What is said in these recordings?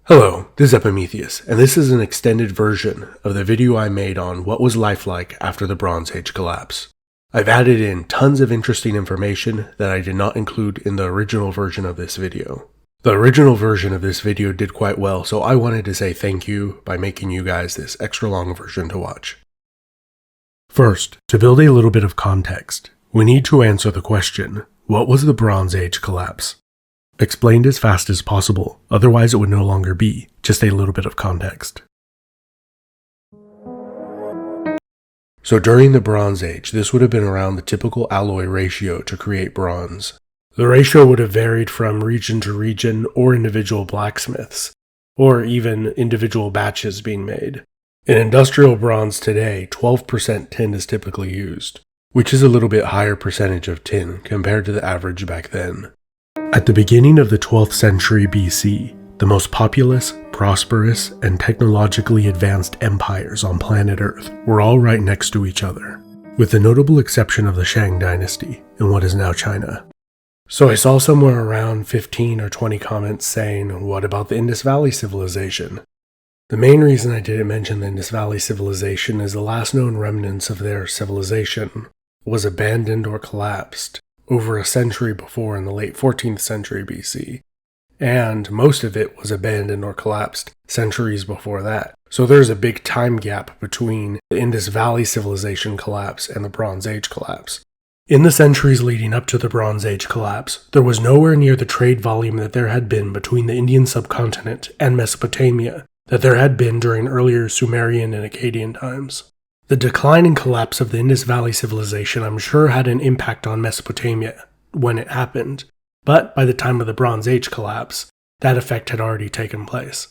Hello, this is Epimetheus, and this is an extended version of the video I made on what was life like after the Bronze Age collapse. I've added in tons of interesting information that I did not include in the original version of this video. The original version of this video did quite well, so I wanted to say thank you by making you guys this extra long version to watch. First, to build a little bit of context, we need to answer the question, what was the Bronze Age collapse? Explained as fast as possible, otherwise it would no longer be, just a little bit of context. So during the Bronze Age, this would have been around the typical alloy ratio to create bronze. The ratio would have varied from region to region or individual blacksmiths, or even individual batches being made. In industrial bronze today, 12% tin is typically used, which is a little bit higher percentage of tin compared to the average back then. At the beginning of the 12th century BC, the most populous, prosperous, and technologically advanced empires on planet Earth were all right next to each other, with the notable exception of the Shang dynasty in what is now China. So I saw somewhere around 15 or 20 comments saying, what about the Indus Valley civilization? The main reason I didn't mention the Indus Valley civilization is the last known remnants of their civilization was abandoned or collapsed over a century before in the late 14th century BC, and most of it was abandoned or collapsed centuries before that. So there's a big time gap between the Indus Valley civilization collapse and the Bronze Age collapse. In the centuries leading up to the Bronze Age collapse, there was nowhere near the trade volume that there had been between the Indian subcontinent and Mesopotamia that there had been during earlier Sumerian and Akkadian times. The decline and collapse of the Indus Valley civilization I'm sure had an impact on Mesopotamia when it happened, but by the time of the Bronze Age collapse, that effect had already taken place.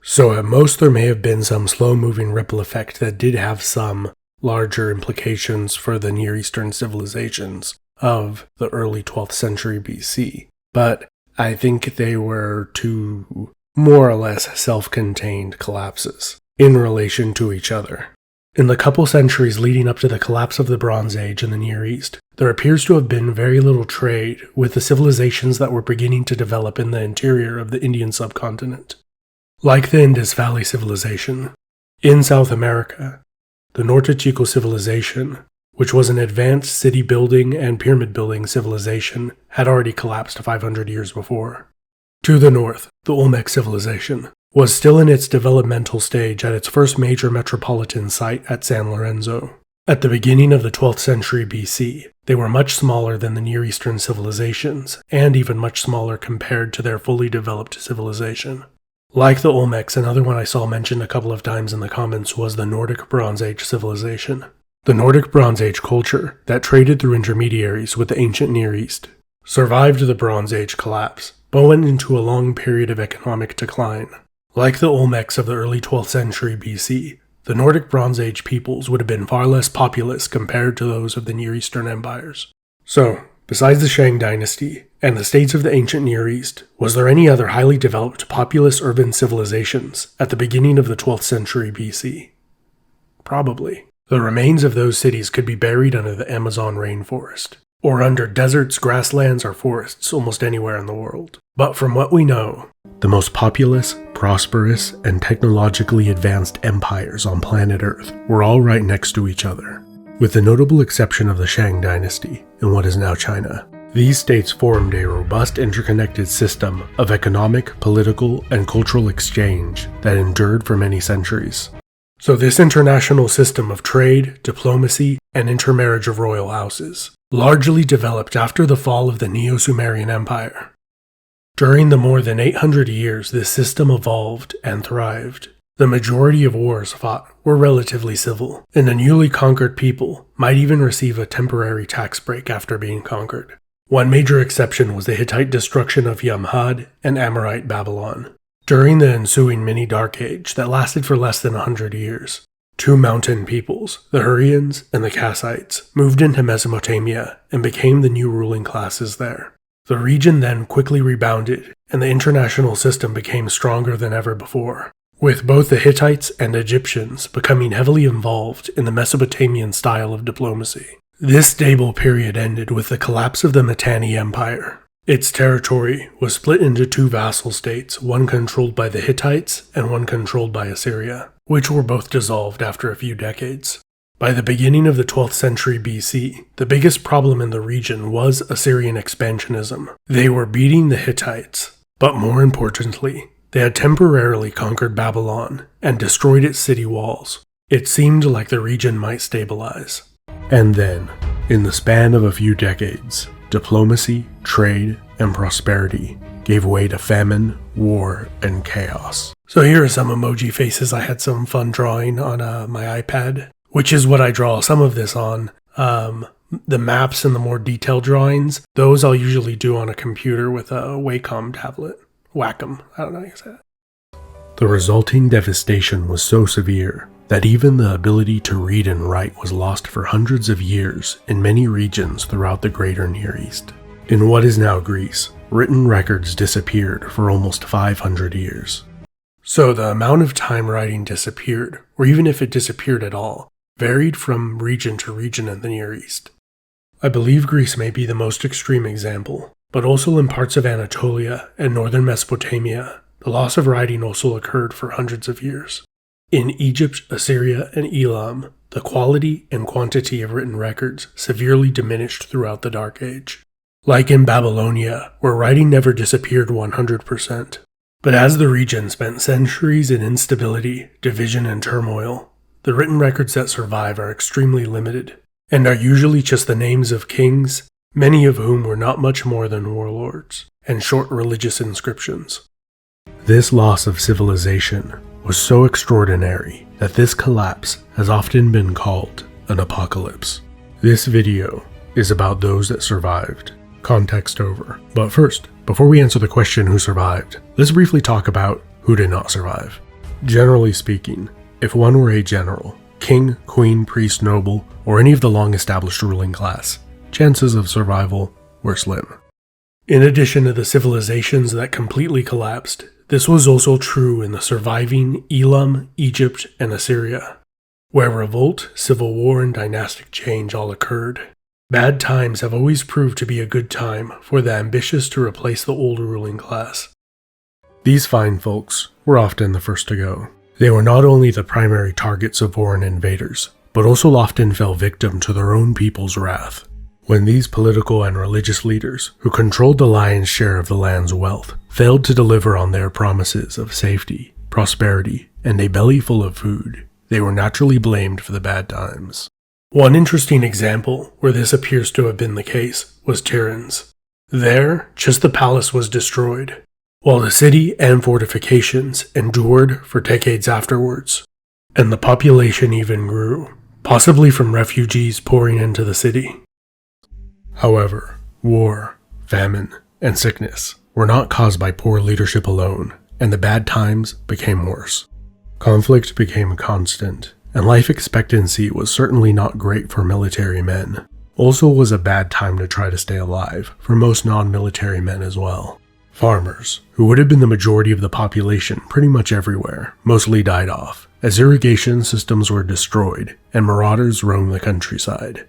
So at most there may have been some slow-moving ripple effect that did have some larger implications for the Near Eastern civilizations of the early 12th century BC, but I think they were two more or less self-contained collapses in relation to each other. In the couple centuries leading up to the collapse of the Bronze Age in the Near East, there appears to have been very little trade with the civilizations that were beginning to develop in the interior of the Indian subcontinent. Like the Indus Valley civilization, in South America, the Norte Chico civilization, which was an advanced city-building and pyramid-building civilization, had already collapsed 500 years before. To the north, the Olmec civilization was still in its developmental stage at its first major metropolitan site at San Lorenzo. At the beginning of the 12th century BC, they were much smaller than the Near Eastern civilizations, and even much smaller compared to their fully developed civilization. Like the Olmecs, another one I saw mentioned a couple of times in the comments was the Nordic Bronze Age civilization. The Nordic Bronze Age culture that traded through intermediaries with the ancient Near East survived the Bronze Age collapse, but went into a long period of economic decline. Like the Olmecs of the early 12th century BC, the Nordic Bronze Age peoples would have been far less populous compared to those of the Near Eastern empires. So, besides the Shang dynasty and the states of the ancient Near East, was there any other highly developed populous urban civilizations at the beginning of the 12th century BC? Probably. The remains of those cities could be buried under the Amazon rainforest, or under deserts, grasslands, or forests almost anywhere in the world. But from what we know, the most populous, prosperous, and technologically advanced empires on planet Earth were all right next to each other, with the notable exception of the Shang dynasty in what is now China. These states formed a robust interconnected system of economic, political, and cultural exchange that endured for many centuries. So this international system of trade, diplomacy, and intermarriage of royal houses largely developed after the fall of the Neo-Sumerian Empire. During the more than 800 years this system evolved and thrived, the majority of wars fought were relatively civil, and the newly conquered people might even receive a temporary tax break after being conquered. One major exception was the Hittite destruction of Yamhad and Amorite Babylon. During the ensuing mini-Dark Age that lasted for less than 100 years, two mountain peoples, the Hurrians and the Kassites, moved into Mesopotamia and became the new ruling classes there. The region then quickly rebounded, and the international system became stronger than ever before, with both the Hittites and Egyptians becoming heavily involved in the Mesopotamian style of diplomacy. This stable period ended with the collapse of the Mitanni Empire. Its territory was split into two vassal states, one controlled by the Hittites and one controlled by Assyria, which were both dissolved after a few decades. By the beginning of the 12th century BC, the biggest problem in the region was Assyrian expansionism. They were beating the Hittites, but more importantly, they had temporarily conquered Babylon and destroyed its city walls. It seemed like the region might stabilize. And then, in the span of a few decades, diplomacy, trade, and prosperity gave way to famine, war, and chaos. So here are some emoji faces I had some fun drawing on my iPad, which is what I draw some of this on. The maps and the more detailed drawings, those I'll usually do on a computer with a Wacom tablet. Wacom, I don't know how you say that. The resulting devastation was so severe that even the ability to read and write was lost for hundreds of years in many regions throughout the greater Near East. In what is now Greece, written records disappeared for almost 500 years. So the amount of time writing disappeared, or even if it disappeared at all, varied from region to region in the Near East. I believe Greece may be the most extreme example, but also in parts of Anatolia and northern Mesopotamia, the loss of writing also occurred for hundreds of years. In Egypt, Assyria, and Elam, the quality and quantity of written records severely diminished throughout the Dark Age. Like in Babylonia, where writing never disappeared 100%. But as the region spent centuries in instability, division, and turmoil, the written records that survive are extremely limited, and are usually just the names of kings, many of whom were not much more than warlords, and short religious inscriptions. This loss of civilization was so extraordinary that this collapse has often been called an apocalypse. This video is about those that survived. Context over. But first, before we answer the question who survived, let's briefly talk about who did not survive. Generally speaking, if one were a general, king, queen, priest, noble, or any of the long-established ruling class, chances of survival were slim. In addition to the civilizations that completely collapsed, this was also true in the surviving Elam, Egypt, and Assyria, where revolt, civil war, and dynastic change all occurred. Bad times have always proved to be a good time for the ambitious to replace the old ruling class. These fine folks were often the first to go. They were not only the primary targets of foreign invaders, but also often fell victim to their own people's wrath. When these political and religious leaders, who controlled the lion's share of the land's wealth, failed to deliver on their promises of safety, prosperity, and a belly full of food, they were naturally blamed for the bad times. One interesting example where this appears to have been the case was Terence. There, just the palace was destroyed, while the city and fortifications endured for decades afterwards, and the population even grew, possibly from refugees pouring into the city. However, war, famine, and sickness were not caused by poor leadership alone, and the bad times became worse. Conflict became constant, and life expectancy was certainly not great for military men. Also was a bad time to try to stay alive for most non-military men as well. Farmers, who would have been the majority of the population pretty much everywhere, mostly died off, as irrigation systems were destroyed and marauders roamed the countryside.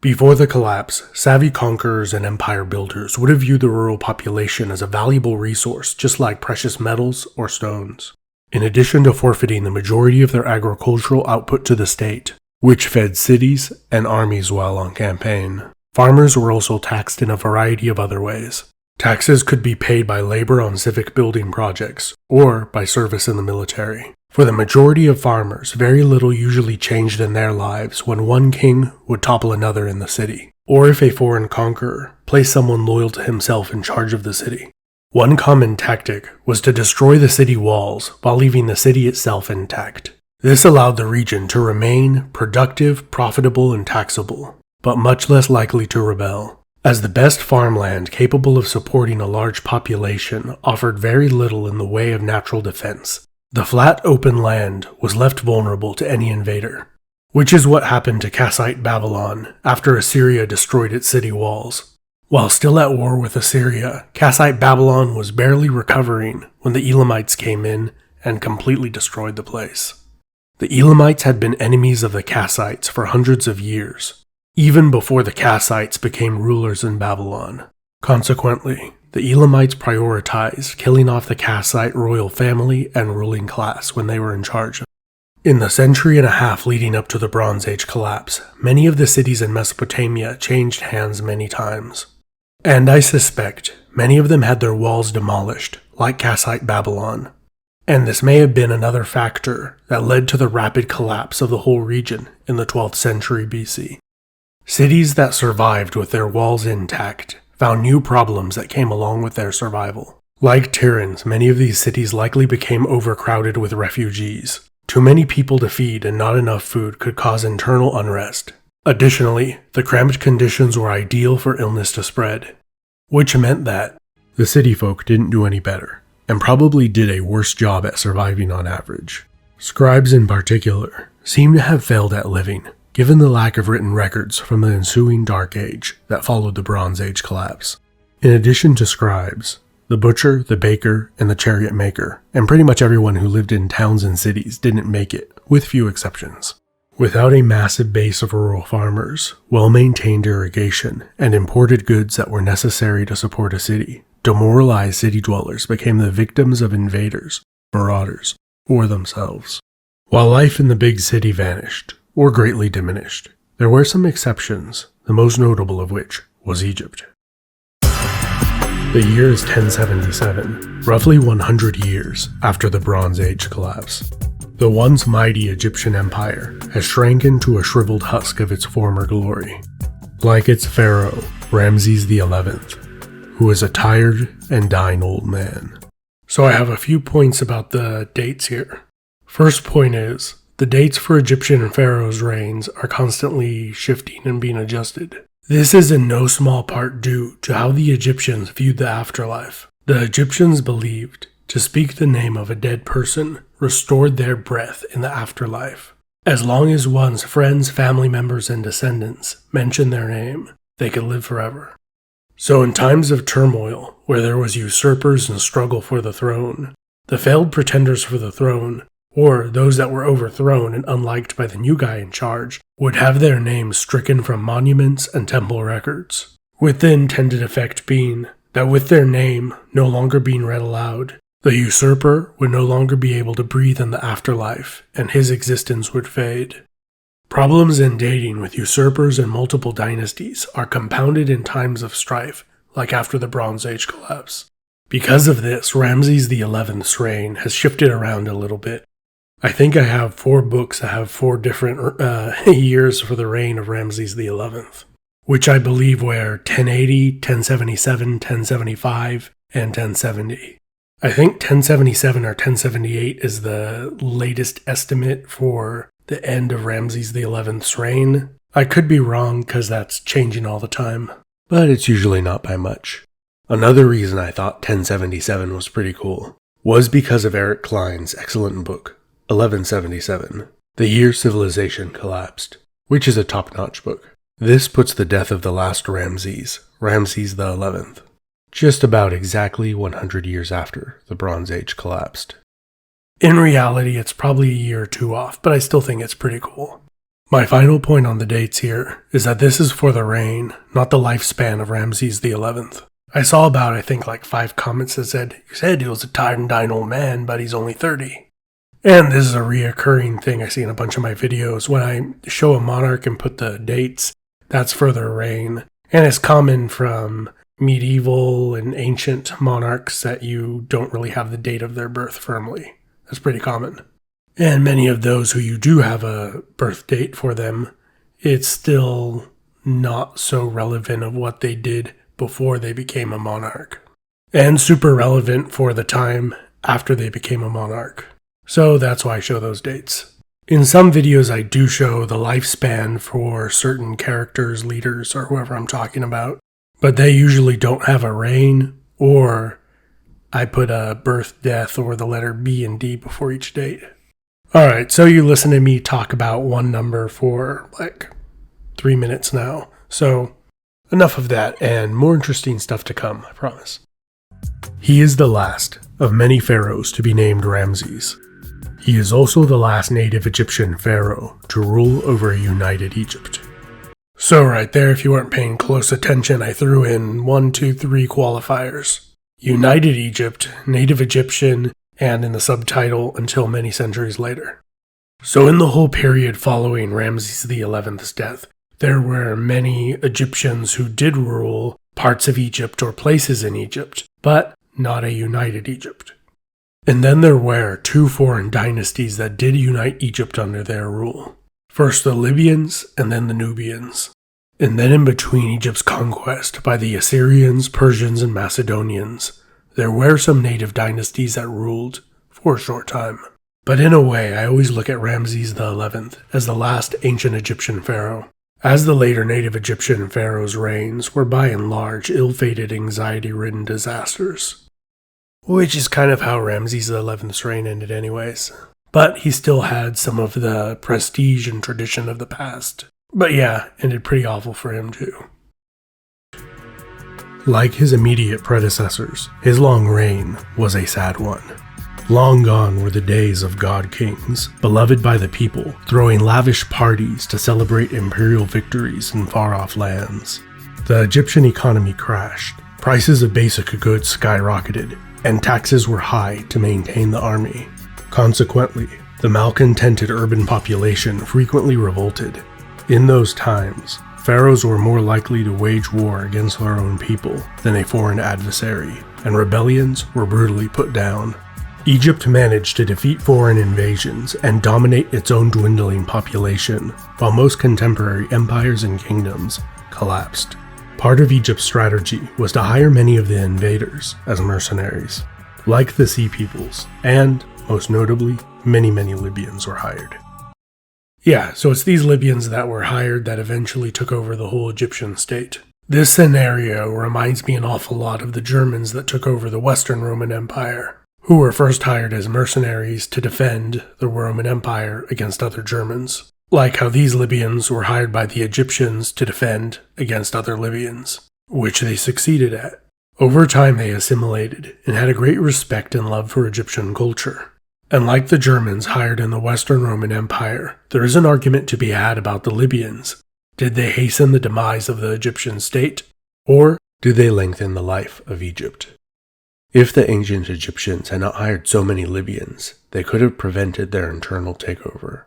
Before the collapse, savvy conquerors and empire builders would have viewed the rural population as a valuable resource just like precious metals or stones. In addition to forfeiting the majority of their agricultural output to the state, which fed cities and armies while on campaign, farmers were also taxed in a variety of other ways. Taxes could be paid by labor on civic building projects, or by service in the military. For the majority of farmers, very little usually changed in their lives when one king would topple another in the city, or if a foreign conqueror placed someone loyal to himself in charge of the city. One common tactic was to destroy the city walls while leaving the city itself intact. This allowed the region to remain productive, profitable, and taxable, but much less likely to rebel, as the best farmland capable of supporting a large population offered very little in the way of natural defense. The flat open land was left vulnerable to any invader, which is what happened to Kassite Babylon after Assyria destroyed its city walls. While still at war with Assyria, Kassite Babylon was barely recovering when the Elamites came in and completely destroyed the place. The Elamites had been enemies of the Kassites for hundreds of years, even before the Kassites became rulers in Babylon. Consequently, the Elamites prioritized killing off the Kassite royal family and ruling class when they were in charge. In the century and a half leading up to the Bronze Age collapse, many of the cities in Mesopotamia changed hands many times. And I suspect many of them had their walls demolished, like Kassite Babylon. And this may have been another factor that led to the rapid collapse of the whole region in the 12th century BC. Cities that survived with their walls intact found new problems that came along with their survival. Like Terence, many of these cities likely became overcrowded with refugees. Too many people to feed and not enough food could cause internal unrest. Additionally, the cramped conditions were ideal for illness to spread, which meant that the city folk didn't do any better, and probably did a worse job at surviving on average. Scribes in particular seem to have failed at living, given the lack of written records from the ensuing Dark Age that followed the Bronze Age collapse. In addition to scribes, the butcher, the baker, and the chariot maker, and pretty much everyone who lived in towns and cities didn't make it, with few exceptions. Without a massive base of rural farmers, well-maintained irrigation, and imported goods that were necessary to support a city, demoralized city dwellers became the victims of invaders, marauders, or themselves. While life in the big city vanished, or greatly diminished, there were some exceptions, the most notable of which was Egypt. The year is 1077, roughly 100 years after the Bronze Age collapse. The once mighty Egyptian empire has shrank into a shriveled husk of its former glory, like its pharaoh, Ramses XI, who is a tired and dying old man. So I have a few points about the dates here. First point is, the dates for Egyptian pharaohs' reigns are constantly shifting and being adjusted. This is in no small part due to how the Egyptians viewed the afterlife. The Egyptians believed to speak the name of a dead person restored their breath in the afterlife. As long as one's friends, family members, and descendants mentioned their name, they could live forever. So in times of turmoil, where there was usurpers and struggle for the throne, the failed pretenders for the throne, or those that were overthrown and unliked by the new guy in charge, would have their names stricken from monuments and temple records, with the intended effect being that with their name no longer being read aloud, the usurper would no longer be able to breathe in the afterlife, and his existence would fade. Problems in dating with usurpers and multiple dynasties are compounded in times of strife, like after the Bronze Age collapse. Because of this, Ramses XI's reign has shifted around a little bit. I think I have 4 books that have 4 different years for the reign of Ramses XI, which I believe were 1080, 1077, 1075, and 1070. I think 1077 or 1078 is the latest estimate for the end of Ramses XI's reign. I could be wrong because that's changing all the time, but it's usually not by much. Another reason I thought 1077 was pretty cool was because of Eric Cline's excellent book, 1177, The Year Civilization Collapsed, which is a top-notch book. This puts the death of the last Ramses, Ramses XI, just about exactly 100 years after the Bronze Age collapsed. In reality, it's probably a year or 2 off, but I still think it's pretty cool. My final point on the dates here is that this is for the reign, not the lifespan of Ramses XI. I saw about, I think, like 5 comments that said, "You said he was a tired and dying old man, but he's only 30. And this is a reoccurring thing I see in a bunch of my videos. When I show a monarch and put the dates, that's for their reign. And it's common from medieval and ancient monarchs that you don't really have the date of their birth firmly. That's pretty common. And many of those who you do have a birth date for them, it's still not so relevant of what they did before they became a monarch. And super relevant for the time after they became a monarch. So that's why I show those dates. In some videos I do show the lifespan for certain characters, leaders, or whoever I'm talking about, but they usually don't have a reign, or I put a birth, death, or the letter B and D before each date. Alright, so you listen to me talk about one number for like 3 minutes now, so enough of that, and more interesting stuff to come, I promise. He is the last of many pharaohs to be named Ramses. He is also the last native Egyptian pharaoh to rule over a united Egypt. So right there, if you weren't paying close attention, I threw in 1, 2, 3 qualifiers. United Egypt, Native Egyptian, and in the subtitle, until many centuries later. So in the whole period following Ramses XI's death, there were many Egyptians who did rule parts of Egypt or places in Egypt, but not a united Egypt. And then there were 2 foreign dynasties that did unite Egypt under their rule. First the Libyans, and then the Nubians. And then in between Egypt's conquest by the Assyrians, Persians, and Macedonians, there were some native dynasties that ruled for a short time. But in a way, I always look at Ramses XI as the last ancient Egyptian pharaoh, as the later native Egyptian pharaohs' reigns were by and large ill-fated, anxiety-ridden disasters. Which is kind of how Ramses XI's reign ended anyways. But he still had some of the prestige and tradition of the past. But yeah, ended pretty awful for him too. Like his immediate predecessors, his long reign was a sad one. Long gone were the days of god kings, beloved by the people, throwing lavish parties to celebrate imperial victories in far-off lands. The Egyptian economy crashed, prices of basic goods skyrocketed, and taxes were high to maintain the army. Consequently, the malcontented urban population frequently revolted. In those times, pharaohs were more likely to wage war against their own people than a foreign adversary, and rebellions were brutally put down. Egypt managed to defeat foreign invasions and dominate its own dwindling population, while most contemporary empires and kingdoms collapsed. Part of Egypt's strategy was to hire many of the invaders as mercenaries, like the Sea Peoples, and, most notably, many Libyans were hired. Yeah, so it's these Libyans that were hired that eventually took over the whole Egyptian state. This scenario reminds me an awful lot of the Germans that took over the Western Roman Empire, who were first hired as mercenaries to defend the Roman Empire against other Germans. Like how these Libyans were hired by the Egyptians to defend against other Libyans, which they succeeded at. Over time they assimilated and had a great respect and love for Egyptian culture. And like the Germans hired in the Western Roman Empire, there is an argument to be had about the Libyans. Did they hasten the demise of the Egyptian state, or did they lengthen the life of Egypt? If the ancient Egyptians had not hired so many Libyans, they could have prevented their internal takeover.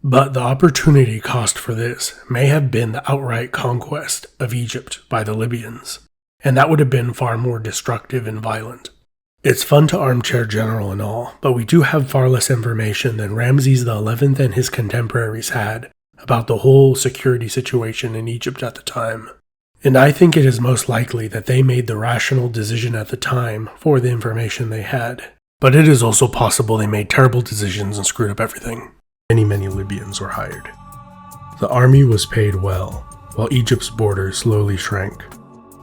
But the opportunity cost for this may have been the outright conquest of Egypt by the Libyans, and that would have been far more destructive and violent. It's fun to armchair general and all, but we do have far less information than Ramses XI and his contemporaries had about the whole security situation in Egypt at the time. And I think it is most likely that they made the rational decision at the time for the information they had. But it is also possible they made terrible decisions and screwed up everything. Many Libyans were hired. The army was paid well, while Egypt's borders slowly shrank.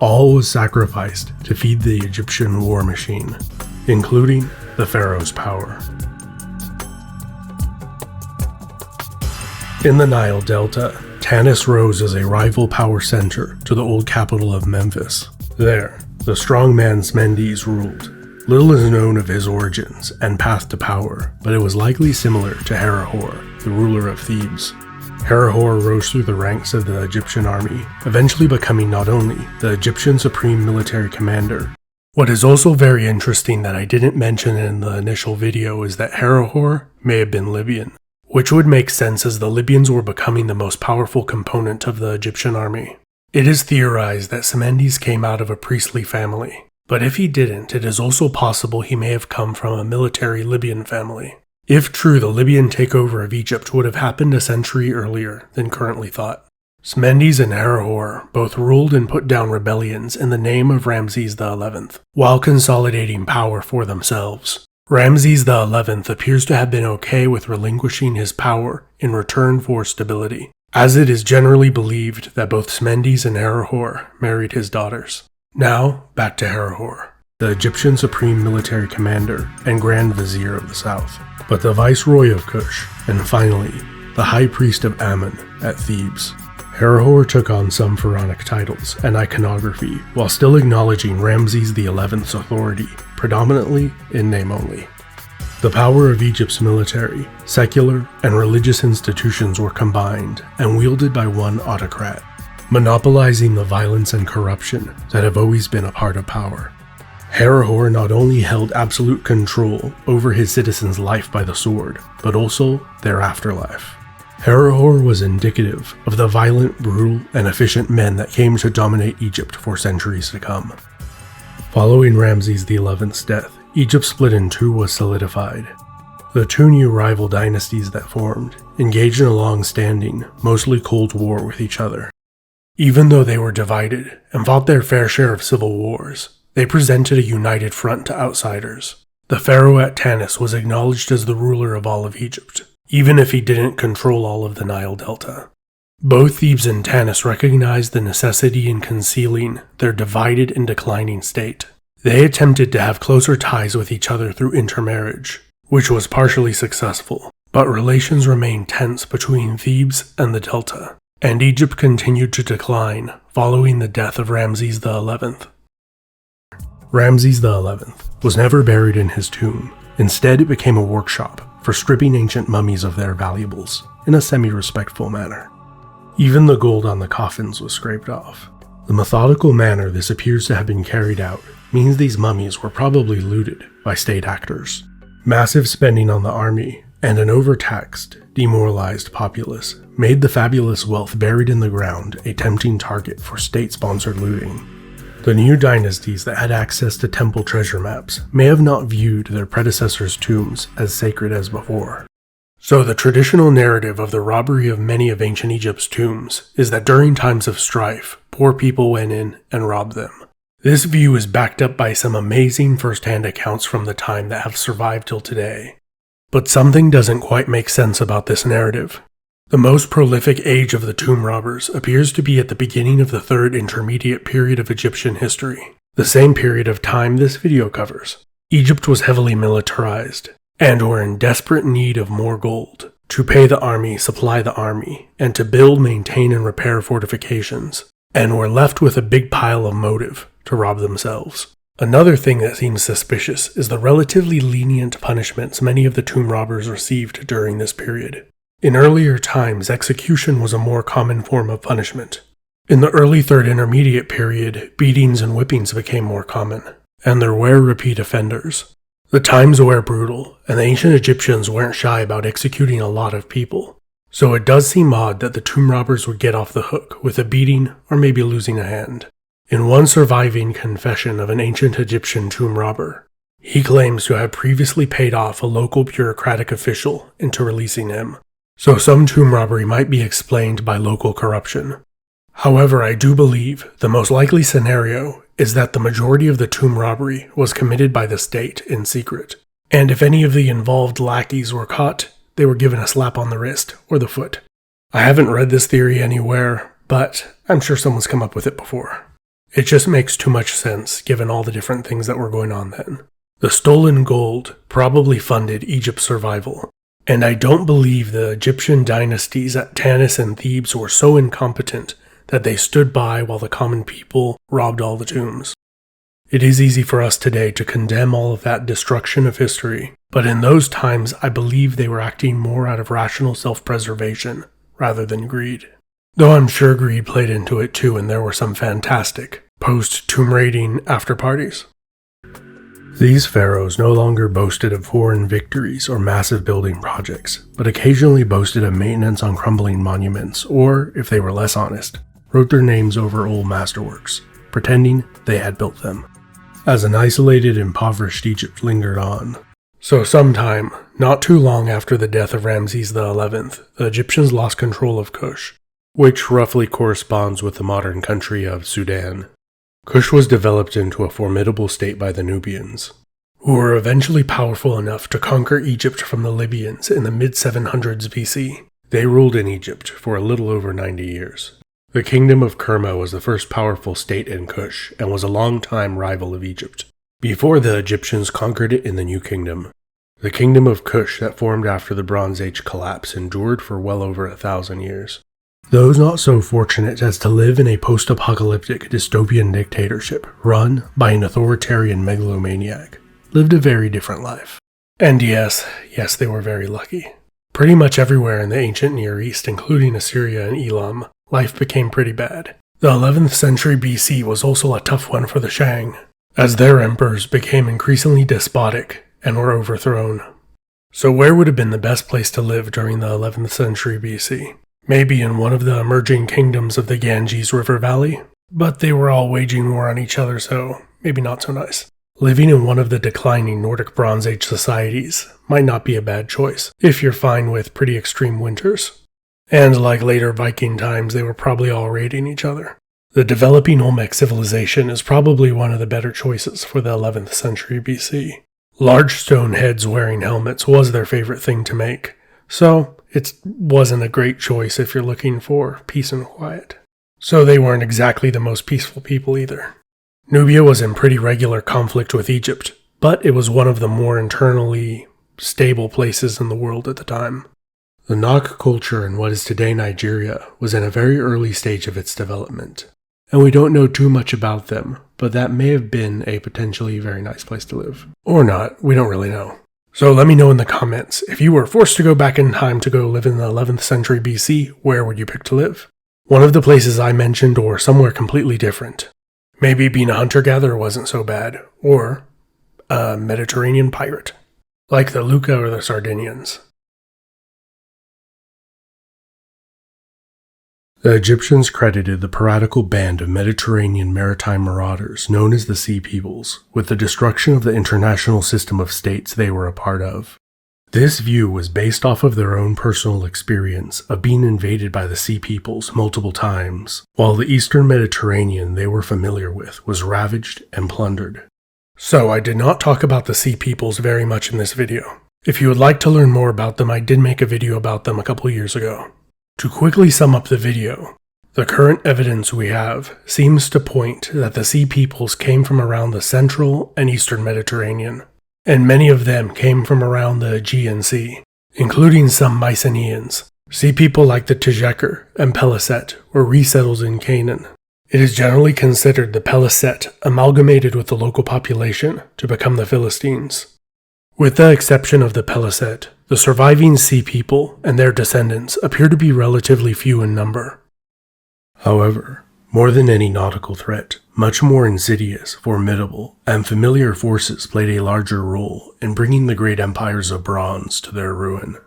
All was sacrificed to feed the Egyptian war machine, including the pharaoh's power. In the Nile Delta, Tanis rose as a rival power center to the old capital of Memphis. There, the strongman Mendes ruled. Little is known of his origins and path to power, but it was likely similar to Herihor, the ruler of Thebes. Herihor rose through the ranks of the Egyptian army, eventually becoming not only the Egyptian supreme military commander. What is also very interesting that I didn't mention in the initial video is that Herihor may have been Libyan, which would make sense as the Libyans were becoming the most powerful component of the Egyptian army. It is theorized that Mendes came out of a priestly family, but if he didn't, it is also possible he may have come from a military Libyan family. If true, the Libyan takeover of Egypt would have happened a century earlier than currently thought. Mendes and Herihor both ruled and put down rebellions in the name of Ramses XI, while consolidating power for themselves. Ramses XI appears to have been okay with relinquishing his power in return for stability, as it is generally believed that both Mendes and Herihor married his daughters. Now, back to Herihor, the Egyptian supreme military commander and Grand Vizier of the South, but the Viceroy of Kush, and finally, the High Priest of Ammon at Thebes. Herihor took on some pharaonic titles and iconography while still acknowledging Ramses XI's authority, predominantly in name only. The power of Egypt's military, secular, and religious institutions were combined and wielded by one autocrat. monopolizing the violence and corruption that have always been a part of power. Herihor not only held absolute control over his citizens' life by the sword, but also their afterlife. Herihor was indicative of the violent, brutal, and efficient men that came to dominate Egypt for centuries to come. Following Ramses XI's death, Egypt's split in two was solidified. The two new rival dynasties that formed engaged in a long-standing, mostly Cold War with each other. Even though they were divided and fought their fair share of civil wars, they presented a united front to outsiders. The pharaoh at Tanis was acknowledged as the ruler of all of Egypt, even if he didn't control all of the Nile Delta. Both Thebes and Tanis recognized the necessity in concealing their divided and declining state. They attempted to have closer ties with each other through intermarriage, which was partially successful, but relations remained tense between Thebes and the Delta, and Egypt continued to decline following the death of Ramses XI. Ramses XI was never buried in his tomb. Instead, it became a workshop for stripping ancient mummies of their valuables in a semi-respectful manner. Even the gold on the coffins was scraped off. The methodical manner this appears to have been carried out means these mummies were probably looted by state actors. Massive spending on the army and an overtaxed, demoralized populace made the fabulous wealth buried in the ground a tempting target for state-sponsored looting. The new dynasties that had access to temple treasure maps may have not viewed their predecessors' tombs as sacred as before. So the traditional narrative of the robbery of many of ancient Egypt's tombs is that during times of strife, poor people went in and robbed them. This view is backed up by some amazing first-hand accounts from the time that have survived till today. But something doesn't quite make sense about this narrative. The most prolific age of the tomb robbers appears to be at the beginning of the third intermediate period of Egyptian history, the same period of time this video covers. Egypt was heavily militarized, and were in desperate need of more gold, to pay the army, supply the army, and to build, maintain, and repair fortifications, and were left with a big pile of motive to rob themselves. Another thing that seems suspicious is the relatively lenient punishments many of the tomb robbers received during this period. In earlier times, execution was a more common form of punishment. In the early Third Intermediate period, beatings and whippings became more common, and there were repeat offenders. The times were brutal, and the ancient Egyptians weren't shy about executing a lot of people, so it does seem odd that the tomb robbers would get off the hook with a beating or maybe losing a hand. In one surviving confession of an ancient Egyptian tomb robber, he claims to have previously paid off a local bureaucratic official into releasing him. So some tomb robbery might be explained by local corruption. However, I do believe the most likely scenario is that the majority of the tomb robbery was committed by the state in secret, and if any of the involved lackeys were caught, they were given a slap on the wrist or the foot. I haven't read this theory anywhere, but I'm sure someone's come up with it before. It just makes too much sense given all the different things that were going on then. The stolen gold probably funded Egypt's survival. And I don't believe the Egyptian dynasties at Tanis and Thebes were so incompetent that they stood by while the common people robbed all the tombs. It is easy for us today to condemn all of that destruction of history, but in those times I believe they were acting more out of rational self-preservation rather than greed. Though I'm sure greed played into it too, and there were some fantastic post-tomb raiding after-parties. These pharaohs no longer boasted of foreign victories or massive building projects, but occasionally boasted of maintenance on crumbling monuments, or, if they were less honest, wrote their names over old masterworks, pretending they had built them. As an isolated, impoverished Egypt lingered on. So sometime, not too long after the death of Ramses XI, the Egyptians lost control of Kush, which roughly corresponds with the modern country of Sudan. Kush was developed into a formidable state by the Nubians, who were eventually powerful enough to conquer Egypt from the Libyans in the mid-700s BC. They ruled in Egypt for a little over 90 years. The kingdom of Kerma was the first powerful state in Kush and was a long-time rival of Egypt, before the Egyptians conquered it in the New Kingdom. The kingdom of Kush that formed after the Bronze Age collapse endured for well over 1,000 years. Those not so fortunate as to live in a post-apocalyptic dystopian dictatorship run by an authoritarian megalomaniac lived a very different life. And yes, they were very lucky. Pretty much everywhere in the ancient Near East, including Assyria and Elam, life became pretty bad. The 11th century BC was also a tough one for the Shang, as their emperors became increasingly despotic and were overthrown. So where would have been the best place to live during the 11th century BC? Maybe in one of the emerging kingdoms of the Ganges River Valley? But they were all waging war on each other, so maybe not so nice. Living in one of the declining Nordic Bronze Age societies might not be a bad choice, if you're fine with pretty extreme winters. And like later Viking times, they were probably all raiding each other. The developing Olmec civilization is probably one of the better choices for the 11th century BC. Large stone heads wearing helmets was their favorite thing to make, so it wasn't a great choice if you're looking for peace and quiet. So they weren't exactly the most peaceful people either. Nubia was in pretty regular conflict with Egypt, but it was one of the more internally stable places in the world at the time. The Nok culture in what is today Nigeria was in a very early stage of its development, and we don't know too much about them, but that may have been a potentially very nice place to live. Or not, we don't really know. So let me know in the comments, if you were forced to go back in time to go live in the 11th century BC, where would you pick to live? One of the places I mentioned or somewhere completely different. Maybe being a hunter-gatherer wasn't so bad, or a Mediterranean pirate, like the Lucca or the Sardinians. The Egyptians credited the piratical band of Mediterranean maritime marauders known as the Sea Peoples with the destruction of the international system of states they were a part of. This view was based off of their own personal experience of being invaded by the Sea Peoples multiple times, while the Eastern Mediterranean they were familiar with was ravaged and plundered. So I did not talk about the Sea Peoples very much in this video. If you would like to learn more about them, I did make a video about them a couple years ago. To quickly sum up the video, the current evidence we have seems to point that the Sea Peoples came from around the Central and Eastern Mediterranean, and many of them came from around the Aegean Sea, including some Mycenaeans. Sea people like the Tejeker and Peliset were resettled in Canaan. It is generally considered the Peliset amalgamated with the local population to become the Philistines. With the exception of the Peliset, the surviving Sea people and their descendants appear to be relatively few in number. However, more than any nautical threat, much more insidious, formidable, and familiar forces played a larger role in bringing the great empires of bronze to their ruin.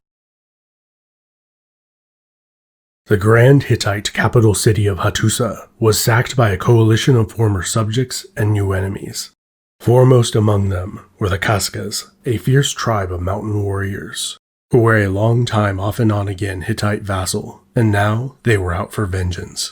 The grand Hittite capital city of Hattusa was sacked by a coalition of former subjects and new enemies. Foremost among them were the Kaskas, a fierce tribe of mountain warriors, who were a long time off and on again Hittite vassal, and now they were out for vengeance.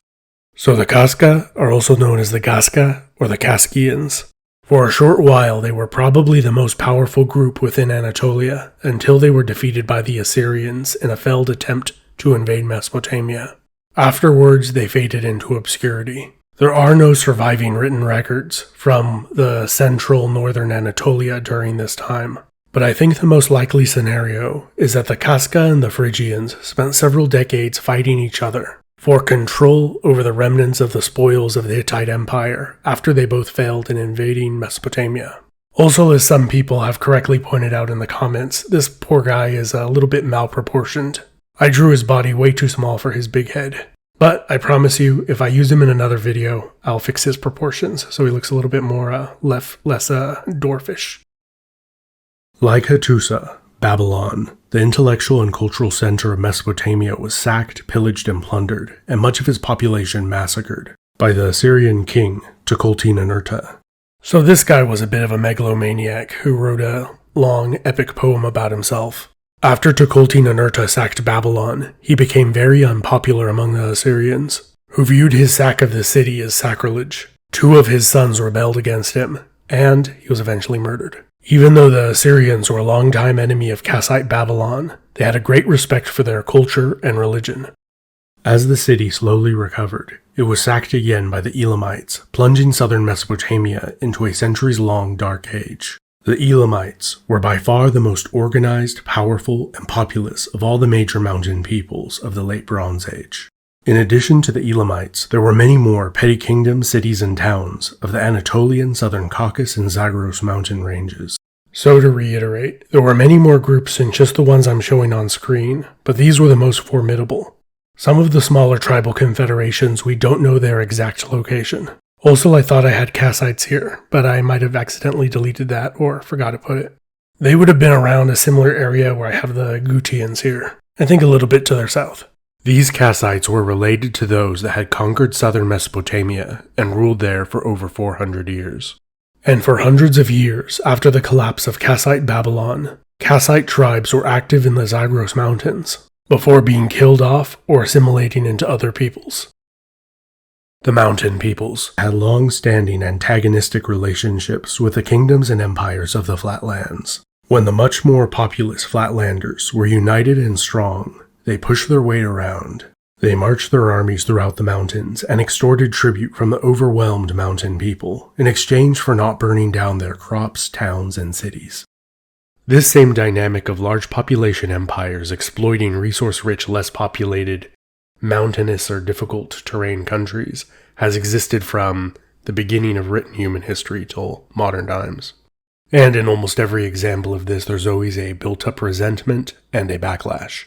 So the Kaska are also known as the Gaska or the Kaskians. For a short while they were probably the most powerful group within Anatolia until they were defeated by the Assyrians in a failed attempt to invade Mesopotamia. Afterwards they faded into obscurity. There are no surviving written records from the central northern Anatolia during this time, but I think the most likely scenario is that the Kaska and the Phrygians spent several decades fighting each other for control over the remnants of the spoils of the Hittite Empire after they both failed in invading Mesopotamia. Also, as some people have correctly pointed out in the comments, this poor guy is a little bit malproportioned. I drew his body way too small for his big head. But I promise you, if I use him in another video, I'll fix his proportions so he looks a little bit more less dwarfish. Like Hattusa, Babylon, the intellectual and cultural center of Mesopotamia, was sacked, pillaged, and plundered, and much of its population massacred by the Assyrian king Tukulti-Ninurta. So this guy was a bit of a megalomaniac who wrote a long, epic poem about himself. After Tukulti-Ninurta sacked Babylon, he became very unpopular among the Assyrians, who viewed his sack of the city as sacrilege. 2 of his sons rebelled against him, and he was eventually murdered. Even though the Assyrians were a longtime enemy of Kassite Babylon, they had a great respect for their culture and religion. As the city slowly recovered, it was sacked again by the Elamites, plunging southern Mesopotamia into a centuries-long dark age. The Elamites were by far the most organized, powerful, and populous of all the major mountain peoples of the Late Bronze Age. In addition to the Elamites, there were many more petty kingdoms, cities, and towns of the Anatolian, Southern Caucasus, and Zagros mountain ranges. So to reiterate, there were many more groups than just the ones I'm showing on screen, but these were the most formidable. Some of the smaller tribal confederations, we don't know their exact location. Also, I thought I had Kassites here, but I might have accidentally deleted that or forgot to put it. They would have been around a similar area where I have the Gutians here. I think a little bit to their south. These Kassites were related to those that had conquered southern Mesopotamia and ruled there for over 400 years. And for hundreds of years after the collapse of Kassite Babylon, Kassite tribes were active in the Zagros Mountains, before being killed off or assimilating into other peoples. The mountain peoples had long-standing antagonistic relationships with the kingdoms and empires of the Flatlands. When the much more populous Flatlanders were united and strong, they pushed their weight around. They marched their armies throughout the mountains and extorted tribute from the overwhelmed mountain people in exchange for not burning down their crops, towns, and cities. This same dynamic of large population empires exploiting resource-rich, less populated, mountainous or difficult terrain countries has existed from the beginning of written human history till modern times. And in almost every example of this, there's always a built-up resentment and a backlash.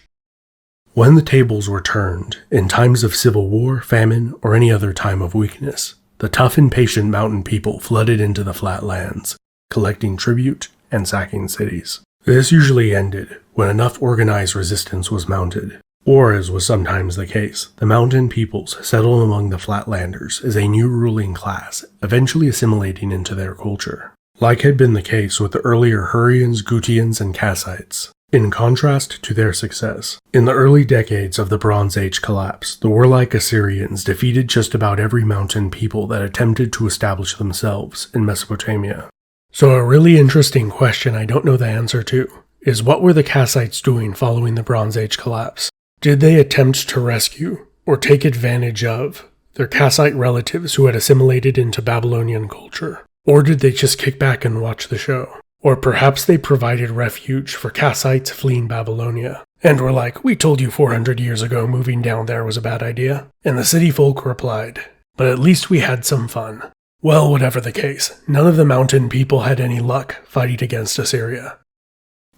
When the tables were turned, in times of civil war, famine, or any other time of weakness, the tough and patient mountain people flooded into the flatlands, collecting tribute and sacking cities. This usually ended when enough organized resistance was mounted, or as was sometimes the case, the mountain peoples settled among the flatlanders as a new ruling class, eventually assimilating into their culture. Like had been the case with the earlier Hurrians, Gutians, and Kassites. In contrast to their success, in the early decades of the Bronze Age collapse, the warlike Assyrians defeated just about every mountain people that attempted to establish themselves in Mesopotamia. So a really interesting question I don't know the answer to is, what were the Kassites doing following the Bronze Age collapse? Did they attempt to rescue or take advantage of their Kassite relatives who had assimilated into Babylonian culture? Or did they just kick back and watch the show? Or perhaps they provided refuge for Kassites fleeing Babylonia, and were like, "We told you 400 years ago moving down there was a bad idea." And the city folk replied, "But at least we had some fun." Well, whatever the case, none of the mountain people had any luck fighting against Assyria.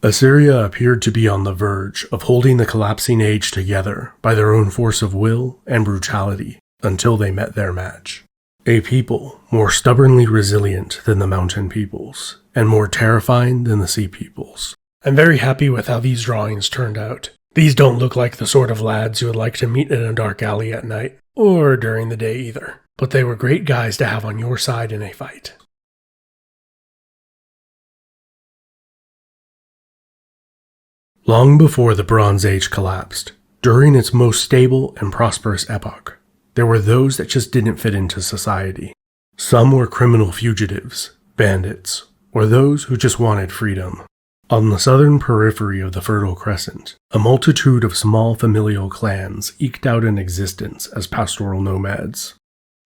Assyria appeared to be on the verge of holding the collapsing age together by their own force of will and brutality until they met their match. A people more stubbornly resilient than the mountain peoples, and more terrifying than the sea peoples. I'm very happy with how these drawings turned out. These don't look like the sort of lads you would like to meet in a dark alley at night, or during the day either. But they were great guys to have on your side in a fight. Long before the Bronze Age collapsed, during its most stable and prosperous epoch, there were those that just didn't fit into society. Some were criminal fugitives, bandits, or those who just wanted freedom. On the southern periphery of the Fertile Crescent, a multitude of small familial clans eked out an existence as pastoral nomads.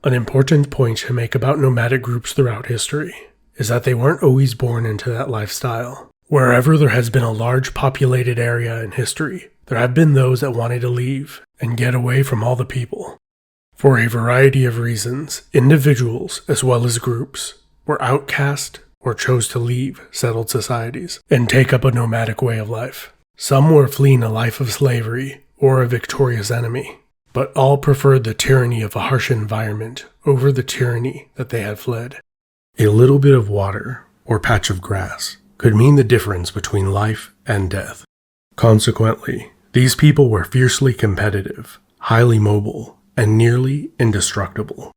An important point to make about nomadic groups throughout history is that they weren't always born into that lifestyle. Wherever there has been a large populated area in history, there have been those that wanted to leave and get away from all the people. For a variety of reasons, individuals as well as groups were outcast or chose to leave settled societies and take up a nomadic way of life. Some were fleeing a life of slavery or a victorious enemy, but all preferred the tyranny of a harsh environment over the tyranny that they had fled. A little bit of water or patch of grass could mean the difference between life and death. Consequently, these people were fiercely competitive, highly mobile, and nearly indestructible.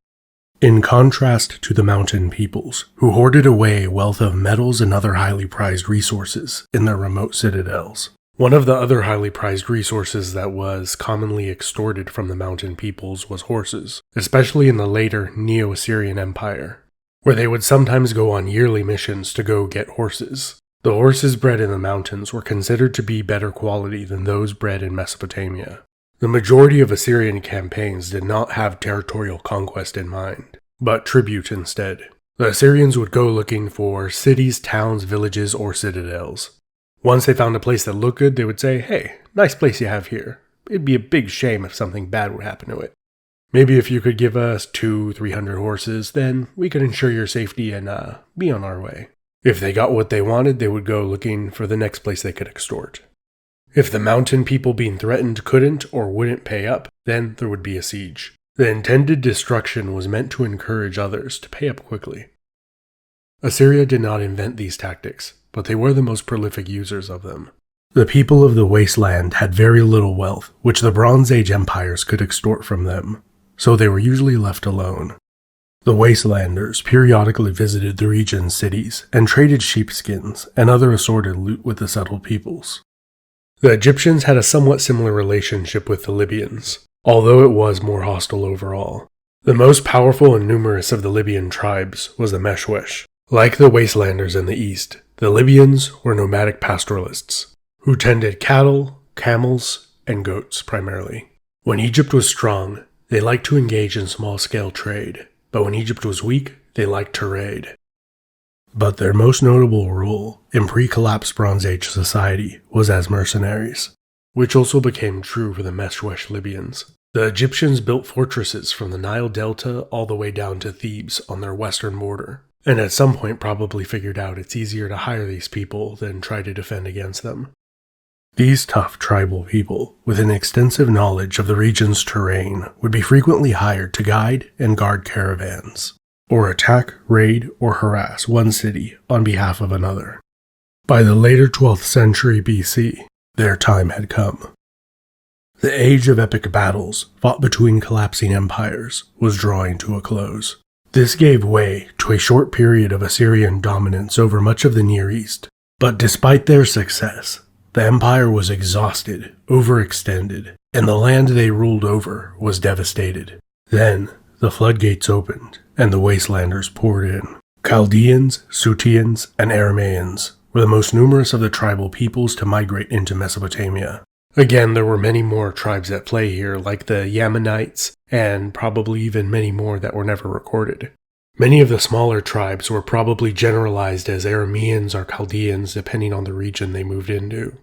In contrast to the mountain peoples, who hoarded away a wealth of metals and other highly prized resources in their remote citadels. One of the other highly prized resources that was commonly extorted from the mountain peoples was horses, especially in the later Neo-Assyrian Empire, where they would sometimes go on yearly missions to go get horses. The horses bred in the mountains were considered to be better quality than those bred in Mesopotamia. The majority of Assyrian campaigns did not have territorial conquest in mind, but tribute instead. The Assyrians would go looking for cities, towns, villages, or citadels. Once they found a place that looked good, they would say, "Hey, nice place you have here. It'd be a big shame if something bad would happen to it. Maybe if you could give us 200-300 horses, then we could ensure your safety and be on our way." If they got what they wanted, they would go looking for the next place they could extort. If the mountain people being threatened couldn't or wouldn't pay up, then there would be a siege. The intended destruction was meant to encourage others to pay up quickly. Assyria did not invent these tactics, but they were the most prolific users of them. The people of the wasteland had very little wealth, which the Bronze Age empires could extort from them, so they were usually left alone. The wastelanders periodically visited the region's cities and traded sheepskins and other assorted loot with the settled peoples. The Egyptians had a somewhat similar relationship with the Libyans, although it was more hostile overall. The most powerful and numerous of the Libyan tribes was the Meshwesh. Like the wastelanders in the east, the Libyans were nomadic pastoralists, who tended cattle, camels, and goats primarily. When Egypt was strong, they liked to engage in small-scale trade, but when Egypt was weak, they liked to raid. But their most notable role in pre-collapse Bronze Age society was as mercenaries, which also became true for the Meshwesh Libyans. The Egyptians built fortresses from the Nile Delta all the way down to Thebes on their western border, and at some point probably figured out it's easier to hire these people than try to defend against them. These tough tribal people, with an extensive knowledge of the region's terrain, would be frequently hired to guide and guard caravans, or attack, raid, or harass one city on behalf of another. By the later 12th century BC, their time had come. The age of epic battles, fought between collapsing empires, was drawing to a close. This gave way to a short period of Assyrian dominance over much of the Near East, but despite their success, the empire was exhausted, overextended, and the land they ruled over was devastated. Then, the floodgates opened, and the wastelanders poured in. Chaldeans, Suteans, and Arameans were the most numerous of the tribal peoples to migrate into Mesopotamia. Again, there were many more tribes at play here, like the Yamanites, and probably even many more that were never recorded. Many of the smaller tribes were probably generalized as Arameans or Chaldeans depending on the region they moved into.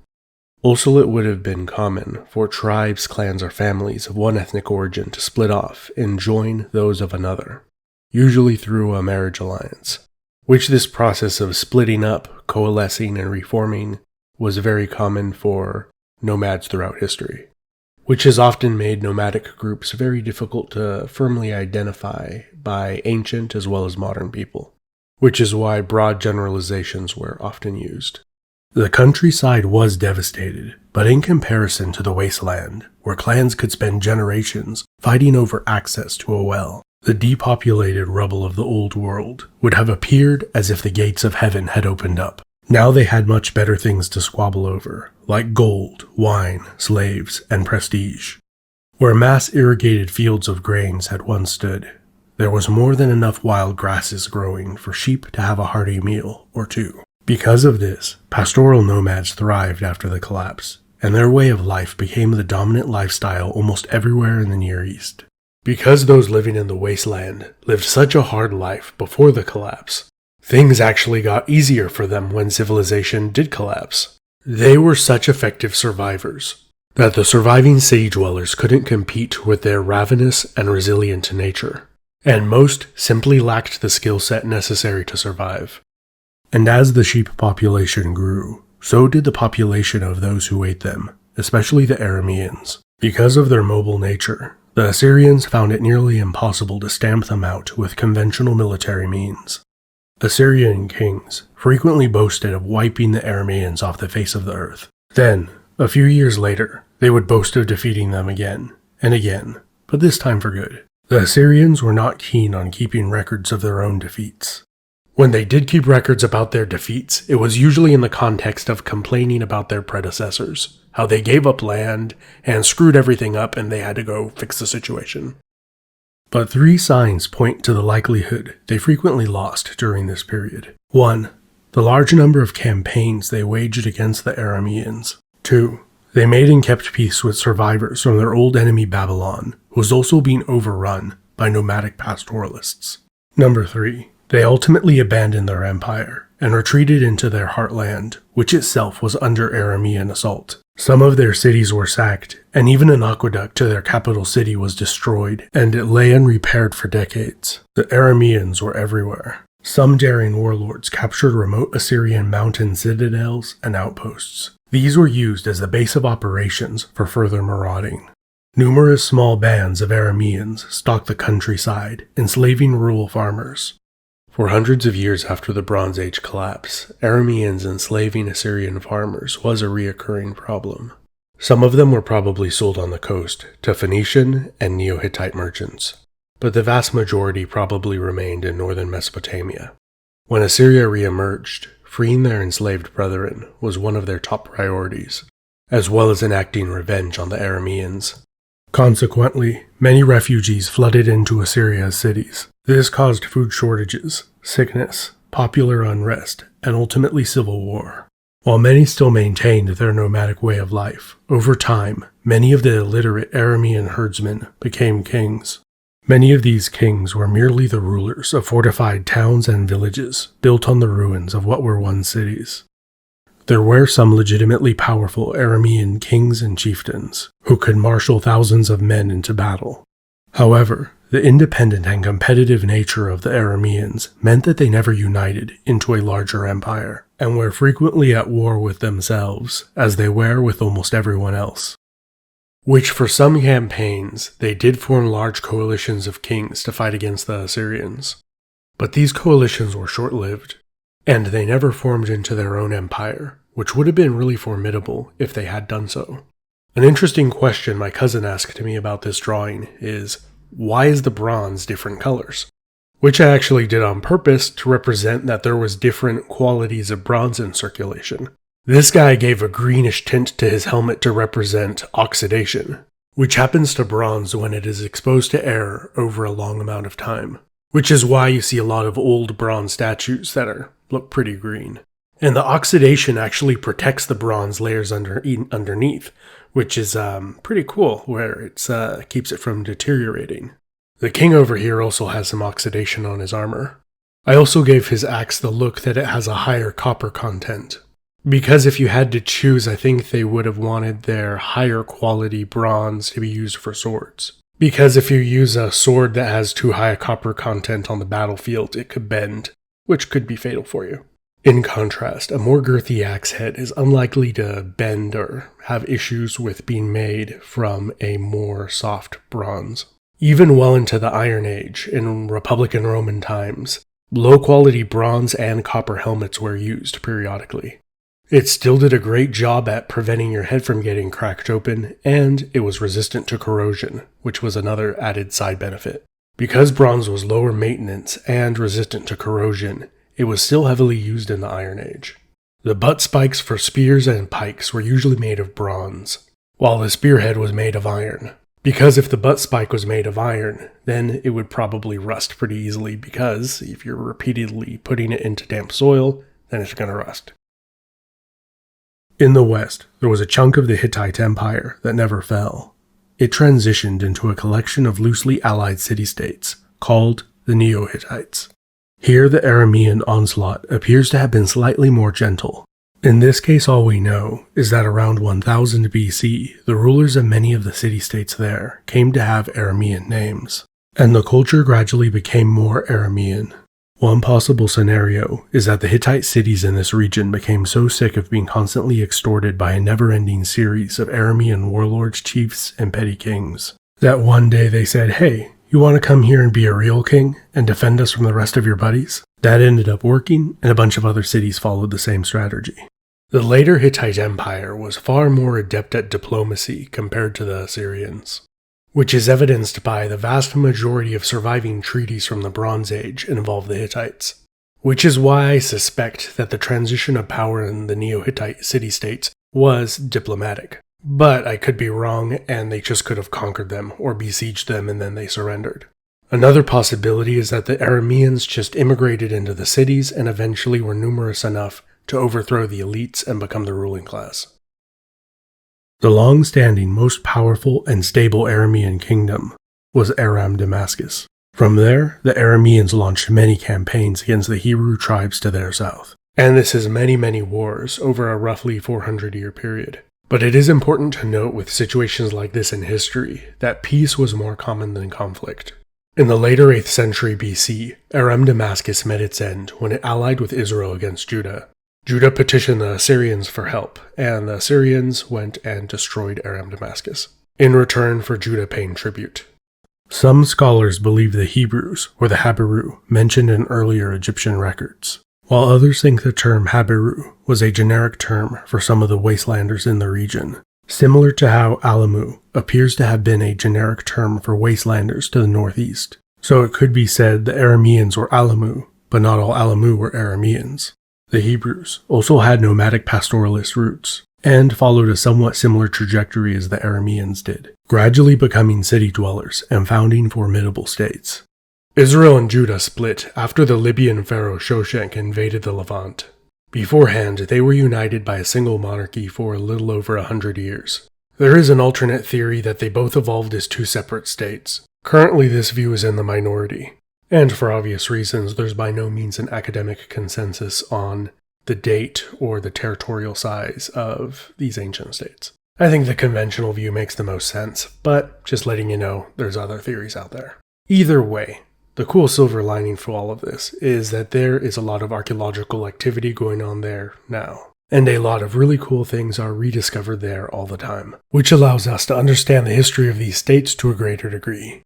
Also, it would have been common for tribes, clans, or families of one ethnic origin to split off and join those of another, usually through a marriage alliance, which this process of splitting up, coalescing, and reforming was very common for nomads throughout history, which has often made nomadic groups very difficult to firmly identify by ancient as well as modern people, which is why broad generalizations were often used. The countryside was devastated, but in comparison to the wasteland, where clans could spend generations fighting over access to a well, the depopulated rubble of the old world would have appeared as if the gates of heaven had opened up. Now they had much better things to squabble over, like gold, wine, slaves, and prestige. Where mass-irrigated fields of grains had once stood, there was more than enough wild grasses growing for sheep to have a hearty meal or two. Because of this, pastoral nomads thrived after the collapse, and their way of life became the dominant lifestyle almost everywhere in the Near East. Because those living in the wasteland lived such a hard life before the collapse, things actually got easier for them when civilization did collapse. They were such effective survivors that the surviving city dwellers couldn't compete with their ravenous and resilient nature, and most simply lacked the skill set necessary to survive. And as the sheep population grew, so did the population of those who ate them, especially the Arameans. Because of their mobile nature, the Assyrians found it nearly impossible to stamp them out with conventional military means. Assyrian kings frequently boasted of wiping the Arameans off the face of the earth. Then, a few years later, they would boast of defeating them again and again, but this time for good. The Assyrians were not keen on keeping records of their own defeats. When they did keep records about their defeats, it was usually in the context of complaining about their predecessors, how they gave up land and screwed everything up and they had to go fix the situation. But 3 signs point to the likelihood they frequently lost during this period. 1. The large number of campaigns they waged against the Arameans. 2. They made and kept peace with survivors from their old enemy Babylon, who was also being overrun by nomadic pastoralists. 3. They ultimately abandoned their empire and retreated into their heartland, which itself was under Aramean assault. Some of their cities were sacked, and even an aqueduct to their capital city was destroyed, and it lay unrepaired for decades. The Arameans were everywhere. Some daring warlords captured remote Assyrian mountain citadels and outposts, These were used as the base of operations for further marauding. Numerous small bands of Arameans stalked the countryside, enslaving rural farmers. For hundreds of years after the Bronze Age collapse, Arameans enslaving Assyrian farmers was a reoccurring problem. Some of them were probably sold on the coast to Phoenician and Neo-Hittite merchants, but the vast majority probably remained in northern Mesopotamia. When Assyria re-emerged, freeing their enslaved brethren was one of their top priorities, as well as enacting revenge on the Arameans. Consequently, many refugees flooded into Assyria's cities. This caused food shortages, sickness, popular unrest, and ultimately civil war. While many still maintained their nomadic way of life, over time, many of the illiterate Aramean herdsmen became kings. Many of these kings were merely the rulers of fortified towns and villages built on the ruins of what were once cities. There were some legitimately powerful Aramean kings and chieftains who could marshal thousands of men into battle. However, the independent and competitive nature of the Arameans meant that they never united into a larger empire, and were frequently at war with themselves, as they were with almost everyone else. Which for some campaigns, they did form large coalitions of kings to fight against the Assyrians. But these coalitions were short-lived, and they never formed into their own empire, which would have been really formidable if they had done so. An interesting question my cousin asked me about this drawing is, why is the bronze different colors? Which I actually did on purpose to represent that there was different qualities of bronze in circulation. This guy gave a greenish tint to his helmet to represent oxidation, which happens to bronze when it is exposed to air over a long amount of time, which is why you see a lot of old bronze statues that look pretty green. And the oxidation actually protects the bronze layers underneath, which is pretty cool, where it keeps it from deteriorating. The king over here also has some oxidation on his armor. I also gave his axe the look that it has a higher copper content. Because if you had to choose, I think they would have wanted their higher quality bronze to be used for swords. Because if you use a sword that has too high a copper content on the battlefield, it could bend, which could be fatal for you. In contrast, a more girthy axe head is unlikely to bend or have issues with being made from a more soft bronze. Even well into the Iron Age, in Republican Roman times, low-quality bronze and copper helmets were used periodically. It still did a great job at preventing your head from getting cracked open, and it was resistant to corrosion, which was another added side benefit. Because bronze was lower maintenance and resistant to corrosion, it was still heavily used in the Iron Age. The butt spikes for spears and pikes were usually made of bronze, while the spearhead was made of iron. Because if the butt spike was made of iron, then it would probably rust pretty easily, because if you're repeatedly putting it into damp soil, then it's going to rust. In the west, there was a chunk of the Hittite Empire that never fell. It transitioned into a collection of loosely allied city-states, called the Neo-Hittites. Here the Aramean onslaught appears to have been slightly more gentle. In this case, all we know is that around 1000 BC, the rulers of many of the city-states there came to have Aramean names, and the culture gradually became more Aramean. One possible scenario is that the Hittite cities in this region became so sick of being constantly extorted by a never-ending series of Aramean warlords, chiefs, and petty kings, that one day they said, "Hey, you want to come here and be a real king and defend us from the rest of your buddies?" That ended up working, and a bunch of other cities followed the same strategy. The later Hittite Empire was far more adept at diplomacy compared to the Assyrians, which is evidenced by the vast majority of surviving treaties from the Bronze Age involve the Hittites, which is why I suspect that the transition of power in the Neo-Hittite city-states was diplomatic. But I could be wrong, and they just could have conquered them or besieged them and then they surrendered. Another possibility is that the Arameans just immigrated into the cities and eventually were numerous enough to overthrow the elites and become the ruling class. The long-standing, most powerful and stable Aramean kingdom was Aram Damascus. From there, the Arameans launched many campaigns against the Hebrew tribes to their south. And this is many wars over a roughly 400-year period. But it is important to note with situations like this in history that peace was more common than conflict. In the later 8th century BC, Aram Damascus met its end when it allied with Israel against Judah. Judah petitioned the Assyrians for help, and the Assyrians went and destroyed Aram Damascus, in return for Judah paying tribute. Some scholars believe the Hebrews, or the Habiru, mentioned in earlier Egyptian records, while others think the term Habiru was a generic term for some of the wastelanders in the region, similar to how Alamu appears to have been a generic term for wastelanders to the northeast. So it could be said the Arameans were Alamu, but not all Alamu were Arameans. The Hebrews also had nomadic pastoralist roots, and followed a somewhat similar trajectory as the Arameans did, gradually becoming city dwellers and founding formidable states. Israel and Judah split after the Libyan pharaoh Shoshank invaded the Levant. Beforehand, they were united by a single monarchy for a little over 100 years. There is an alternate theory that they both evolved as two separate states. Currently, this view is in the minority. And for obvious reasons, there's by no means an academic consensus on the date or the territorial size of these ancient states. I think the conventional view makes the most sense, but just letting you know, there's other theories out there. Either way, the cool silver lining for all of this is that there is a lot of archaeological activity going on there now, and a lot of really cool things are rediscovered there all the time, which allows us to understand the history of these states to a greater degree.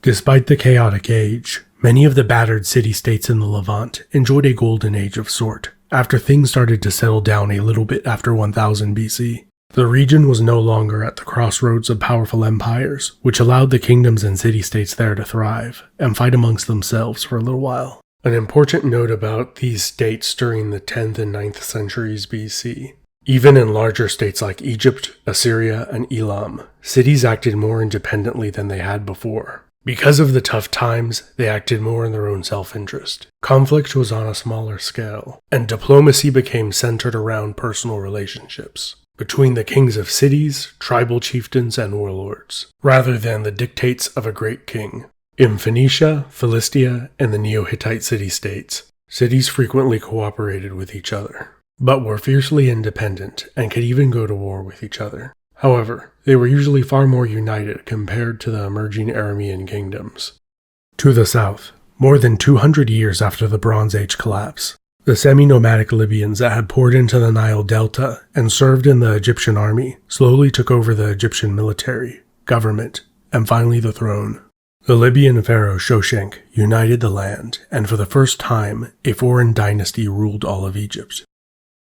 Despite the chaotic age, many of the battered city-states in the Levant enjoyed a golden age of sort, after things started to settle down a little bit after 1000 BC. The region was no longer at the crossroads of powerful empires, which allowed the kingdoms and city-states there to thrive, and fight amongst themselves for a little while. An important note about these states during the 10th and 9th centuries BC. Even in larger states like Egypt, Assyria, and Elam, cities acted more independently than they had before. Because of the tough times, they acted more in their own self-interest. Conflict was on a smaller scale, and diplomacy became centered around personal relationships between the kings of cities, tribal chieftains, and warlords, rather than the dictates of a great king. In Phoenicia, Philistia, and the Neo-Hittite city-states, cities frequently cooperated with each other, but were fiercely independent and could even go to war with each other. However, they were usually far more united compared to the emerging Aramean kingdoms. To the south, more than 200 years after the Bronze Age collapse, the semi-nomadic Libyans that had poured into the Nile Delta and served in the Egyptian army slowly took over the Egyptian military, government, and finally the throne. The Libyan pharaoh Shoshank united the land, and for the first time, a foreign dynasty ruled all of Egypt.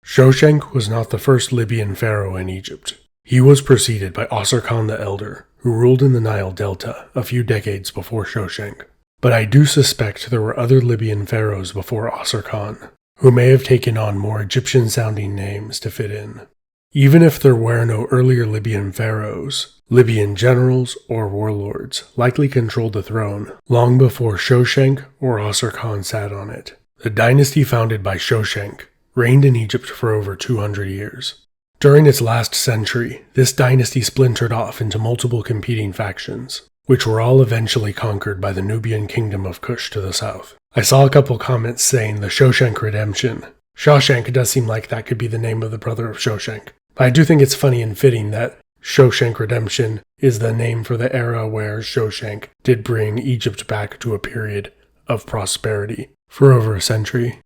Shoshank was not the first Libyan pharaoh in Egypt. He was preceded by Osirkhan the Elder, who ruled in the Nile Delta a few decades before Shoshank. But I do suspect there were other Libyan pharaohs before Osirkhan, who may have taken on more Egyptian-sounding names to fit in. Even if there were no earlier Libyan pharaohs, Libyan generals or warlords likely controlled the throne long before Shoshank or Osirkhan sat on it. The dynasty founded by Shoshank reigned in Egypt for over 200 years. During its last century, this dynasty splintered off into multiple competing factions, which were all eventually conquered by the Nubian kingdom of Kush to the south. I saw a couple comments saying the Shoshank Redemption. Shoshank does seem like that could be the name of the brother of Shoshank. I do think it's funny and fitting that Shoshank Redemption is the name for the era where Shoshank did bring Egypt back to a period of prosperity for over a century.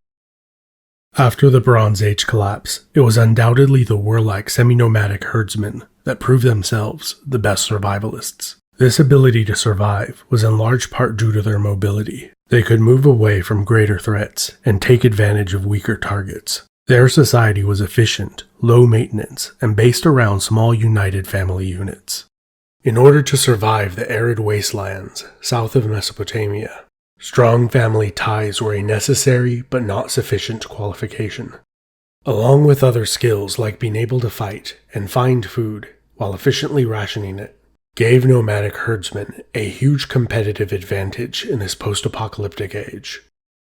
After the Bronze Age collapse, it was undoubtedly the warlike semi-nomadic herdsmen that proved themselves the best survivalists. This ability to survive was in large part due to their mobility. They could move away from greater threats and take advantage of weaker targets. Their society was efficient, low maintenance, and based around small united family units. In order to survive the arid wastelands south of Mesopotamia, strong family ties were a necessary but not sufficient qualification. Along with other skills like being able to fight and find food while efficiently rationing it, gave nomadic herdsmen a huge competitive advantage in this post-apocalyptic age.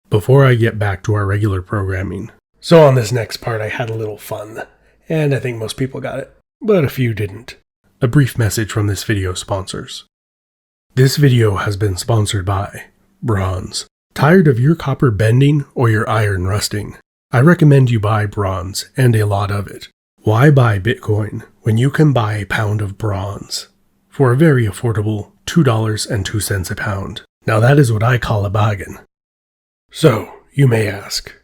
Before I get back to our regular programming, so on this next part I had a little fun, and I think most people got it, but a few didn't. A brief message from this video's sponsors. This video has been sponsored by Bronze. Tired of your copper bending or your iron rusting? I recommend you buy bronze, and a lot of it. Why buy Bitcoin when you can buy a pound of bronze for a very affordable $2.02 a pound? Now that is what I call a bargain. So, you may ask,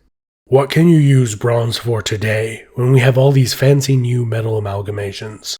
What can you use bronze for today when we have all these fancy new metal amalgamations?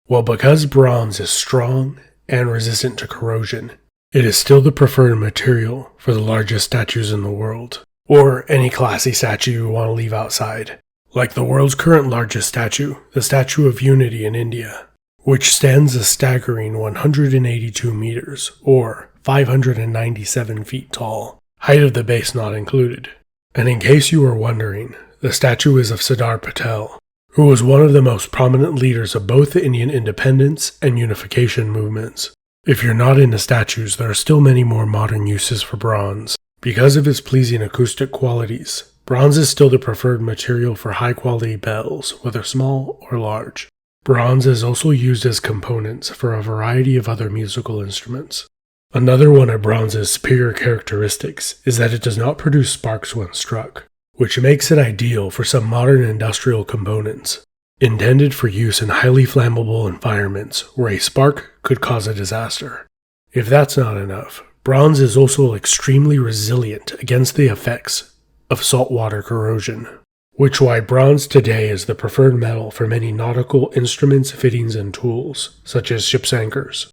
Well, because bronze is strong and resistant to corrosion, it is still the preferred material for the largest statues in the world, or any classy statue you want to leave outside, like the world's current largest statue, the Statue of Unity in India, which stands a staggering 182 meters, or 597 feet tall, height of the base not included. And in case you were wondering, the statue is of Sardar Patel, who was one of the most prominent leaders of both the Indian independence and unification movements. If you're not into statues, there are still many more modern uses for bronze. Because of its pleasing acoustic qualities, bronze is still the preferred material for high-quality bells, whether small or large. Bronze is also used as components for a variety of other musical instruments. Another one of bronze's superior characteristics is that it does not produce sparks when struck, which makes it ideal for some modern industrial components, intended for use in highly flammable environments where a spark could cause a disaster. If that's not enough, bronze is also extremely resilient against the effects of saltwater corrosion, which is why bronze today is the preferred metal for many nautical instruments, fittings, and tools, such as ship's anchors.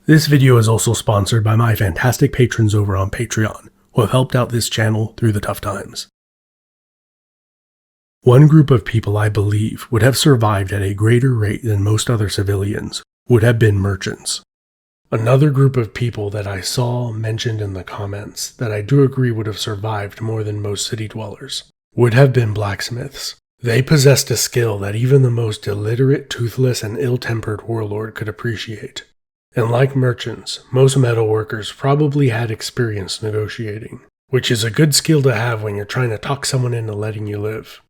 This video is also sponsored by my fantastic patrons over on Patreon, who have helped out this channel through the tough times. One group of people I believe would have survived at a greater rate than most other civilians would have been merchants. Another group of people that I saw mentioned in the comments that I do agree would have survived more than most city dwellers would have been blacksmiths. They possessed a skill that even the most illiterate, toothless, and ill-tempered warlord could appreciate. And like merchants, most metal workers probably had experience negotiating, which is a good skill to have when you're trying to talk someone into letting you live.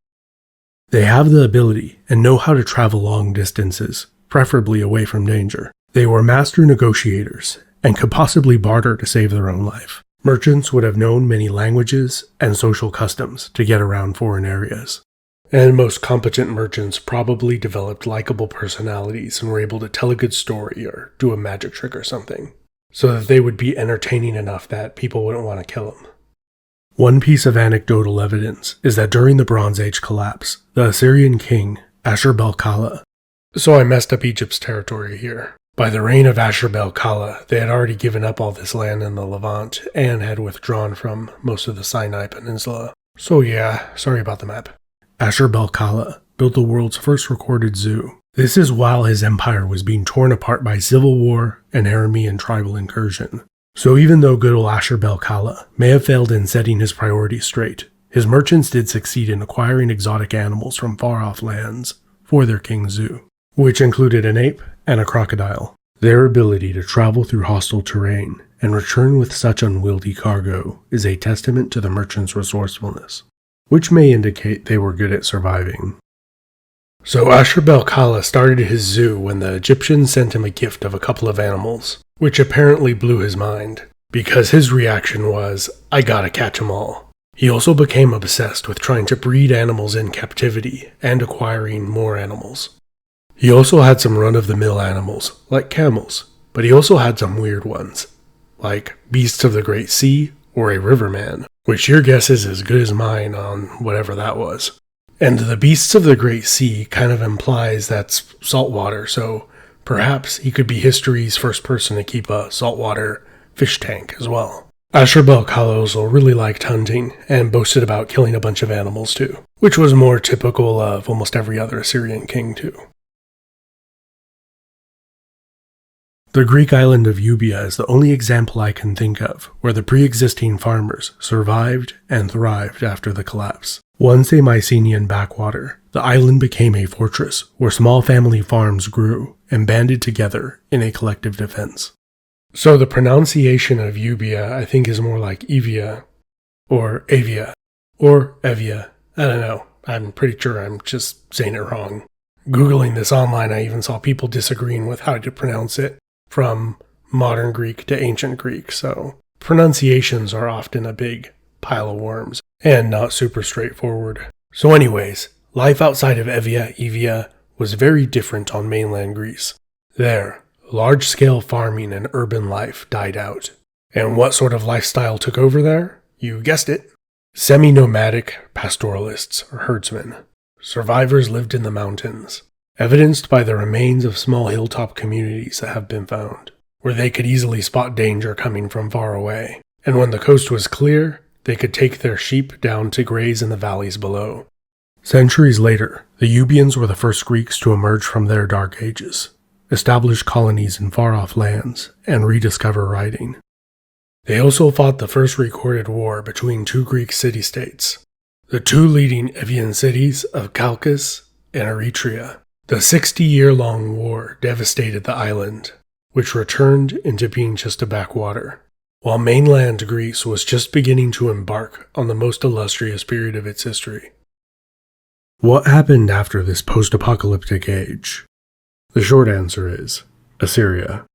They have the ability and know how to travel long distances, preferably away from danger. They were master negotiators and could possibly barter to save their own life. Merchants would have known many languages and social customs to get around foreign areas. And most competent merchants probably developed likable personalities and were able to tell a good story or do a magic trick or something, so that they would be entertaining enough that people wouldn't want to kill them. One piece of anecdotal evidence is that during the Bronze Age collapse, the Assyrian king, Ashur-bal-kala, so I messed up Egypt's territory here. By the reign of Ashur-bal-kala, they had already given up all this land in the Levant and had withdrawn from most of the Sinai Peninsula. So yeah, sorry about the map. Ashur-bal-kala built the world's first recorded zoo. This is while his empire was being torn apart by civil war and Aramean tribal incursion. So even though good old Ashur-bal-kala may have failed in setting his priorities straight, his merchants did succeed in acquiring exotic animals from far-off lands for their king's zoo, which included an ape and a crocodile. Their ability to travel through hostile terrain and return with such unwieldy cargo is a testament to the merchants' resourcefulness, which may indicate they were good at surviving. So Ashur-bal-kala started his zoo when the Egyptians sent him a gift of a couple of animals, which apparently blew his mind, because his reaction was, I gotta catch 'em all. He also became obsessed with trying to breed animals in captivity and acquiring more animals. He also had some run-of-the-mill animals, like camels, but he also had some weird ones, like beasts of the Great Sea or a riverman, which your guess is as good as mine on whatever that was. And the beasts of the Great Sea kind of implies that's saltwater, so perhaps he could be history's first person to keep a saltwater fish tank as well. Ashur-bal-kala also really liked hunting and boasted about killing a bunch of animals too, which was more typical of almost every other Assyrian king too. The Greek island of Evia is the only example I can think of where the pre-existing farmers survived and thrived after the collapse. Once a Mycenaean backwater, the island became a fortress where small family farms grew and banded together in a collective defense. So the pronunciation of Evia I think is more like Evia, or Evia, or Evia. I don't know. I'm pretty sure I'm just saying it wrong. Googling this online, I even saw people disagreeing with how to pronounce it from modern Greek to ancient Greek, so pronunciations are often a big pile of worms and not super straightforward. So anyways, life outside of Evia was very different on mainland Greece. There, large-scale farming and urban life died out. And what sort of lifestyle took over there? You guessed it. Semi-nomadic pastoralists or herdsmen. Survivors lived in the mountains, evidenced by the remains of small hilltop communities that have been found, where they could easily spot danger coming from far away. And when the coast was clear, they could take their sheep down to graze in the valleys below. Centuries later, the Euboeans were the first Greeks to emerge from their dark ages, establish colonies in far-off lands, and rediscover writing. They also fought the first recorded war between two Greek city-states, the two leading Evian cities of Chalcis and Eretria. The 60-year-long war devastated the island, which returned into being just a backwater, while mainland Greece was just beginning to embark on the most illustrious period of its history. What happened after this post-apocalyptic age? The short answer is Assyria.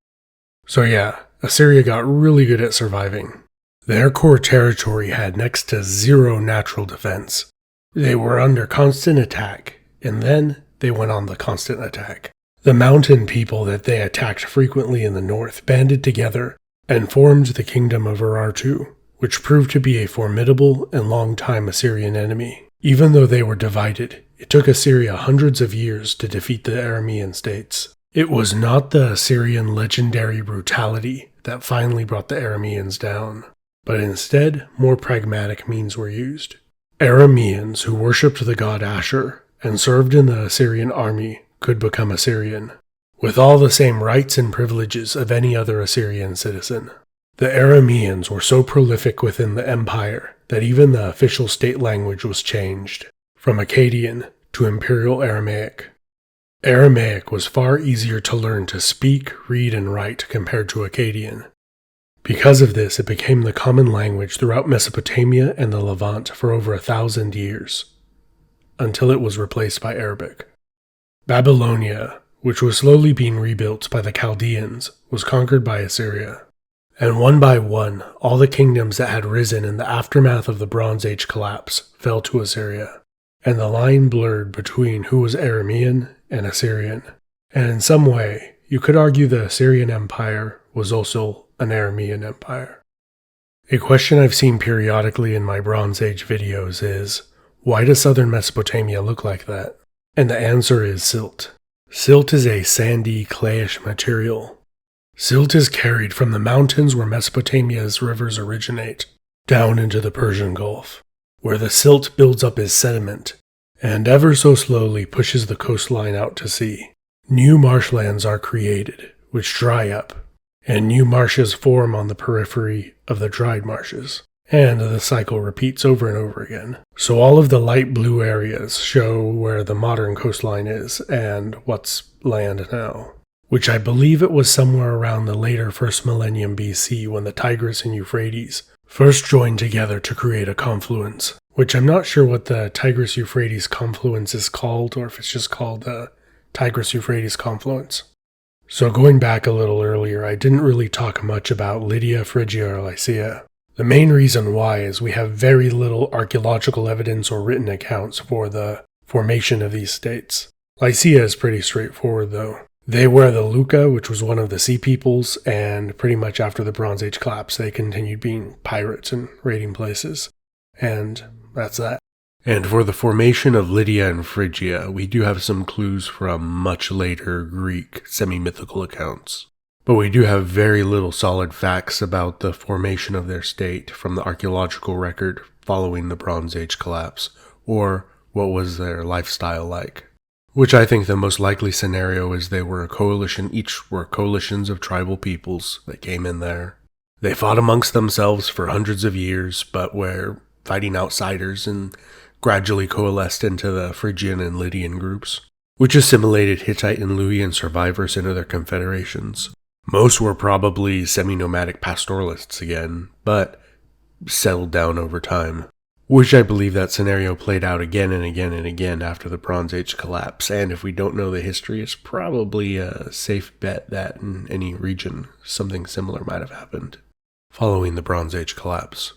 So yeah, Assyria got really good at surviving. Their core territory had next to zero natural defense. They were under constant attack, and then they went on the constant attack. The mountain people that they attacked frequently in the north banded together and formed the kingdom of Urartu, which proved to be a formidable and long-time Assyrian enemy. Even though they were divided, it took Assyria hundreds of years to defeat the Aramean states. It was not the Assyrian legendary brutality that finally brought the Arameans down, but instead more pragmatic means were used. Arameans who worshipped the god Ashur and served in the Assyrian army could become Assyrian, with all the same rights and privileges of any other Assyrian citizen. The Arameans were so prolific within the empire that even the official state language was changed, from Akkadian to Imperial Aramaic. Aramaic was far easier to learn to speak, read, and write compared to Akkadian. Because of this, it became the common language throughout Mesopotamia and the Levant for over 1,000 years, until it was replaced by Arabic. Babylonia, which was slowly being rebuilt by the Chaldeans, was conquered by Assyria. And one by one, all the kingdoms that had risen in the aftermath of the Bronze Age collapse fell to Assyria, and the line blurred between who was Aramean and Assyrian. And in some way, you could argue the Assyrian Empire was also an Aramean empire. A question I've seen periodically in my Bronze Age videos is, why does southern Mesopotamia look like that? And the answer is silt. Silt is a sandy, clayish material. Silt is carried from the mountains where Mesopotamia's rivers originate, down into the Persian Gulf, where the silt builds up as sediment, and ever so slowly pushes the coastline out to sea. New marshlands are created, which dry up, and new marshes form on the periphery of the dried marshes, and the cycle repeats over and over again. So all of the light blue areas show where the modern coastline is and what's land now, which I believe it was somewhere around the later 1st millennium BC when the Tigris and Euphrates first joined together to create a confluence, which I'm not sure what the Tigris-Euphrates confluence is called, or if it's just called the Tigris-Euphrates confluence. So going back a little earlier, I didn't really talk much about Lydia, Phrygia, or Lycia. The main reason why is we have very little archaeological evidence or written accounts for the formation of these states. Lycia is pretty straightforward though. They were the Luca, which was one of the sea peoples, and pretty much after the Bronze Age collapse, they continued being pirates and raiding places. And that's that. And for the formation of Lydia and Phrygia, we do have some clues from much later Greek semi-mythical accounts. But we do have very little solid facts about the formation of their state from the archaeological record following the Bronze Age collapse, or what was their lifestyle like. Which I think the most likely scenario is they were a coalition, each were coalitions of tribal peoples that came in there. They fought amongst themselves for hundreds of years, but were fighting outsiders and gradually coalesced into the Phrygian and Lydian groups, which assimilated Hittite and Luwian survivors into their confederations. Most were probably semi-nomadic pastoralists again, but settled down over time. Which I believe that scenario played out again and again and again after the Bronze Age collapse, and if we don't know the history, it's probably a safe bet that in any region something similar might have happened following the Bronze Age collapse.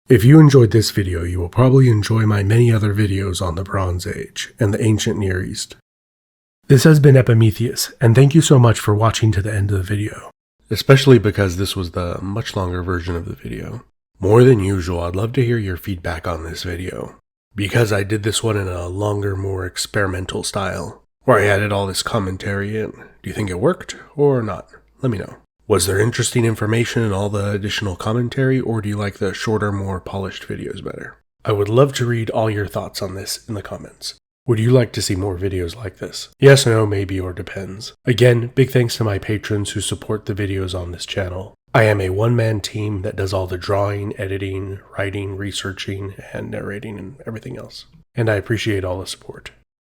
If you enjoyed this video, you will probably enjoy my many other videos on the Bronze Age and the ancient Near East. This has been Epimetheus, and thank you so much for watching to the end of the video, especially because this was the much longer version of the video. More than usual, I'd love to hear your feedback on this video, because I did this one in a longer, more experimental style, where I added all this commentary in. Do you think it worked, or not? Let me know. Was there interesting information in all the additional commentary, or do you like the shorter, more polished videos better? I would love to read all your thoughts on this in the comments. Would you like to see more videos like this? Yes, no, maybe, or depends. Again, big thanks to my patrons who support the videos on this channel. I am a one-man team that does all the drawing, editing, writing, researching, and narrating, and everything else. And I appreciate all the support.